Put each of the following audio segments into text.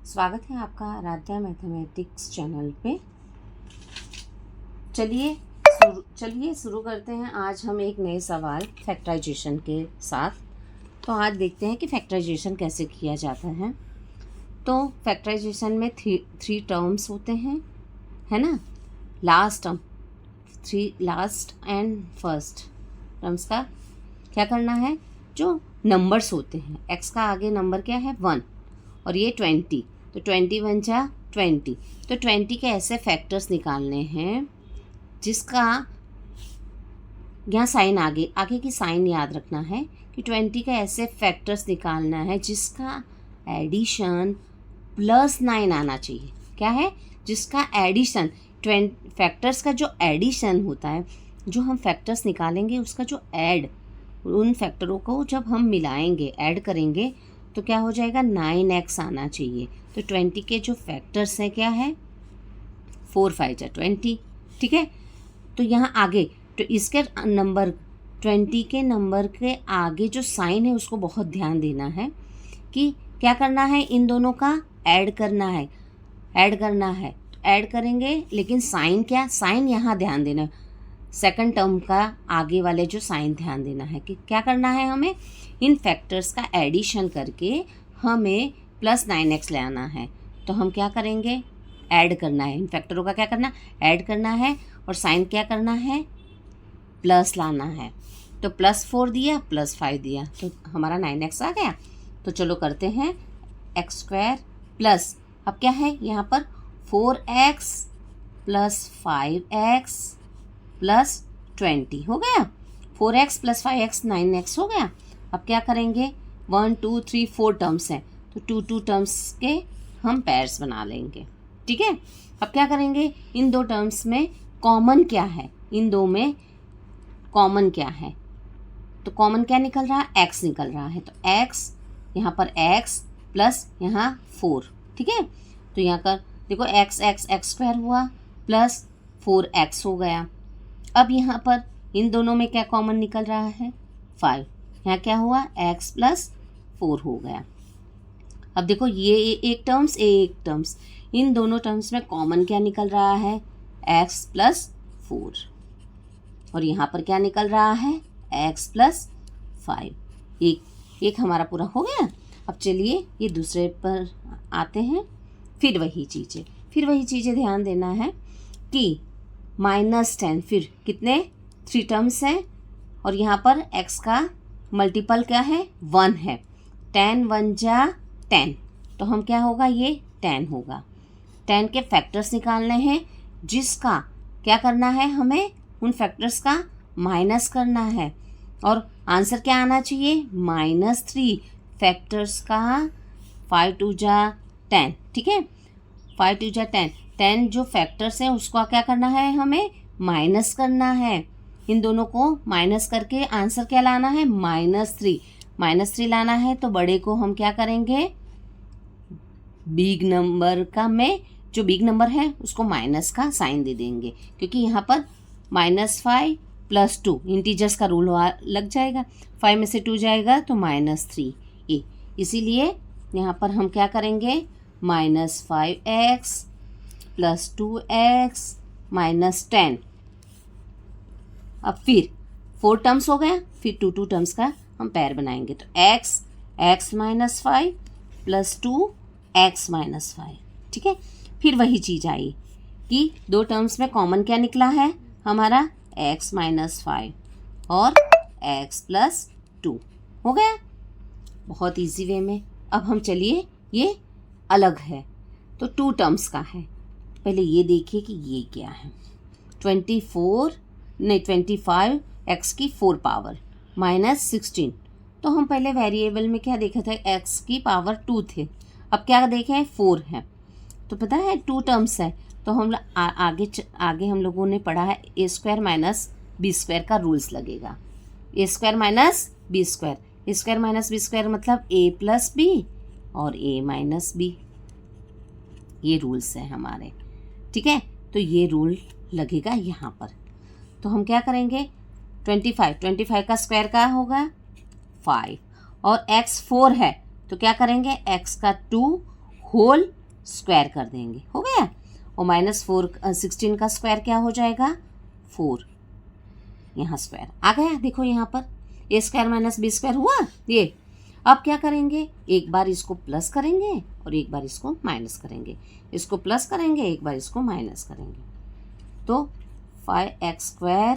स्वागत है आपका आराध्या मैथमेटिक्स चैनल पे। चलिए शुरू करते हैं। आज हम एक नए सवाल फैक्टराइजेशन के साथ। तो आज देखते हैं कि फैक्टराइजेशन कैसे किया जाता है। तो फैक्टराइजेशन में थ्री टर्म्स होते हैं, है ना। Last term, last and first terms का क्या करना है। जो नंबर्स होते हैं, एक्स का आगे नंबर क्या है 1 और ये 20, तो 20 1 जा 20। तो 20 के ऐसे फैक्टर्स निकालने हैं जिसका यहाँ साइन आगे की साइन याद रखना है कि 20 के ऐसे फैक्टर्स निकालना है जिसका एडिशन +9 आना चाहिए। क्या है? जिसका एडिशन, फैक्टर्स का जो एडिशन होता है, जो हम फैक्टर्स निकालेंगे उसका जो उन फैक्टरों को जब हम मिलाएंगे, ऐड करेंगे, तो क्या हो जाएगा 9x आना चाहिए। तो 20 के जो फैक्टर्स हैं क्या है 4 5 जा 20, ठीक है। तो यहाँ आगे तो इसके नंबर 20 के नंबर के आगे जो साइन है उसको बहुत ध्यान देना है कि क्या करना है, इन दोनों का ऐड करना है। ऐड करेंगे, लेकिन साइन क्या, साइन यहाँ ध्यान देना है। सेकंड टर्म का आगे वाले जो साइन ध्यान देना है कि क्या करना है, हमें इन फैक्टर्स का एडिशन करके हमें +9x लाना है। तो हम क्या करेंगे, ऐड करना है। इन फैक्टरों का क्या करना, ऐड करना है, और साइन क्या करना है, प्लस लाना है। तो +4 दिया +5 दिया तो हमारा 9x आ गया। तो चलो करते हैं x² प्लस, अब क्या है यहाँ पर 4x + 5x + 20 हो गया। 4x + 5x 9x हो गया। अब क्या करेंगे, 1 2 3 4 टर्म्स हैं, तो 2 टर्म्स के हम पेयर्स बना लेंगे, ठीक है। अब क्या करेंगे, इन दो टर्म्स में कॉमन क्या है, इन दो में कॉमन क्या है, तो कॉमन क्या निकल रहा है, x निकल रहा है। तो x यहाँ पर x प्लस यहाँ 4, ठीक है। तो यहाँ कर देखो x² हुआ प्लस 4x हो गया। अब यहाँ पर इन दोनों में क्या कॉमन निकल रहा है 5, यहाँ क्या हुआ x + 4 हो गया। अब देखो ये एक टर्म्स, इन दोनों टर्म्स में कॉमन क्या निकल रहा है x + 4, और यहाँ पर क्या निकल रहा है x + 5। एक हमारा पूरा हो गया। अब चलिए ये दूसरे पर आते हैं। फिर वही चीज़ें ध्यान देना है कि -10, फिर कितने 3 टर्म्स हैं, और यहाँ पर x का मल्टीपल क्या है 1 है। 10 1 जा 10, तो हम क्या होगा, ये 10 होगा। 10 के फैक्टर्स निकालने हैं, जिसका क्या करना है, हमें उन फैक्टर्स का माइनस करना है, और आंसर क्या आना चाहिए -3 फैक्टर्स का। 5 2 जा 10, ठीक है। 5 2 जा 10 जो फैक्टर्स हैं उसका क्या करना है, हमें माइनस करना है। इन दोनों को माइनस करके आंसर क्या लाना है -3 लाना है। तो बड़े को हम क्या करेंगे, बिग नंबर का में जो बिग नंबर है उसको माइनस का साइन दे देंगे, क्योंकि यहाँ पर -5 + 2 इंटीजर्स का रूल लग जाएगा। 5 में से 2 जाएगा तो -3 ये, इसीलिए यहाँ पर हम क्या करेंगे -5x + 2x - 10। अब फिर 4 टर्म्स हो गया, फिर 2 टर्म्स का हम पेयर बनाएंगे। तो x -5 + 2x - 5, ठीक है। फिर वही चीज़ आई कि 2 टर्म्स में कॉमन क्या निकला है हमारा x - 5 और x + 2 हो गया, बहुत इजी वे में। अब हम चलिए, ये अलग है तो 2 टर्म्स का है। पहले ये देखिए कि ये क्या है, 25 x की 4 पावर -16। तो हम पहले वेरिएबल में क्या देखा था, x की पावर 2 थे, अब क्या देखें 4 है। तो पता है 2 टर्म्स है, तो हम आगे हम लोगों ने पढ़ा है a² - b² का रूल्स लगेगा। a² - b², a² - b² मतलब a + b और a - b, ये रूल्स हैं हमारे, ठीक है। तो ये रूल लगेगा यहाँ पर। तो हम क्या करेंगे, 25 का स्क्वायर क्या होगा 5, और x 4 है तो क्या करेंगे x का 2 होल स्क्वायर कर देंगे, हो गया। और -16 का स्क्वायर क्या हो जाएगा, 4, यहाँ स्क्वायर आ गया। देखो यहाँ पर a square minus B square हुआ ये। अब क्या करेंगे, एक बार इसको प्लस करेंगे और एक बार इसको माइनस करेंगे, इसको प्लस करेंगे, एक बार इसको माइनस करेंगे। तो 5x स्क्वायर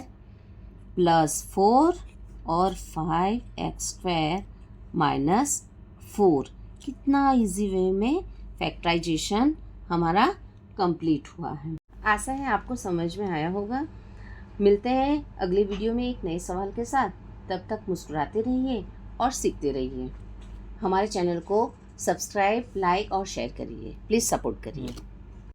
प्लस 4 और 5x स्क्वायर माइनस 4, कितना इजी वे में फैक्टराइजेशन हमारा कंप्लीट हुआ है। आशा है आपको समझ में आया होगा। मिलते हैं अगले वीडियो में एक नए सवाल के साथ। तब तक मुस्कुराते रहिए और सीखते रहिए। हमारे चैनल को सब्सक्राइब, लाइक और शेयर करिए। प्लीज़ सपोर्ट करिए।